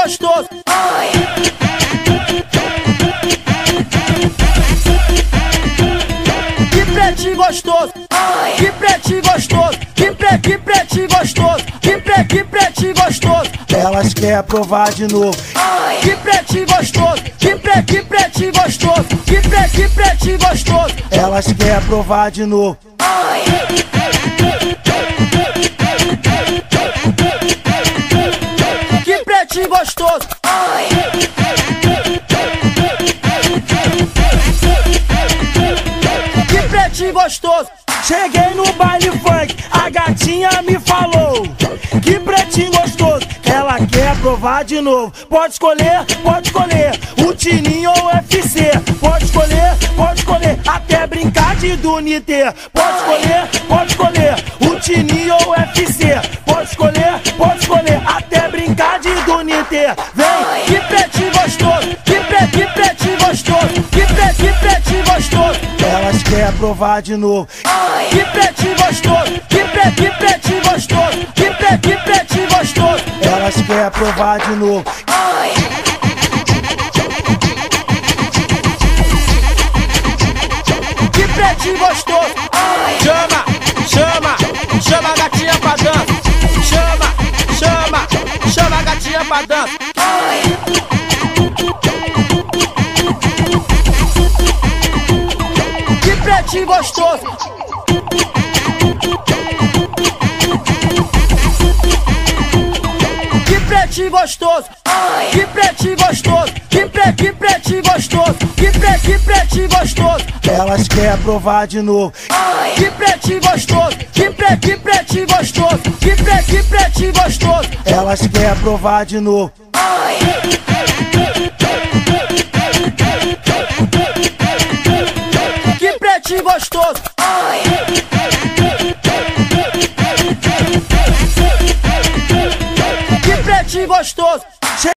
gostoso. Que pretinho gostoso. Que pretinho gostoso. Que pretinho gostoso. Que pretinho gostoso. Elas querem provar de novo. Que pretinho gostoso. Que pretinho gostoso. Que pretinho gostoso. Elas querem provar de novo. Que pretinho gostoso. Que pretinho gostoso. Cheguei no baile funk, a gatinha me falou: que pretinho gostoso, ela quer provar de novo. Pode escolher, o Tininho ou o UFC. Pode escolher, até brincar de Dunité. Pode escolher, o Tininho ou o UFC. Pode escolher, até brincar de Dunité. Vem! Que pretinho gostoso. Que pretinho gostoso. Que pretinho gostoso. Elas querem provar de novo. Que pretinho gostoso. Que pretinho gostoso. Que pretinho gostoso. Elas querem provar de novo. Que pretinho gostoso. Chama a gatinha pra dança. Chama a gatinha pra dança. Que pretinho gostoso. Que pretinho gostoso. Que pretinho gostoso. Que pretinho gostoso. Que pretinho gostoso. Elas querem provar de novo. Que pretinho gostoso. Que pretinho gostoso. Que pretinho gostoso. Elas querem provar de novo. Que pretinho gostoso. Que pretinho gostoso.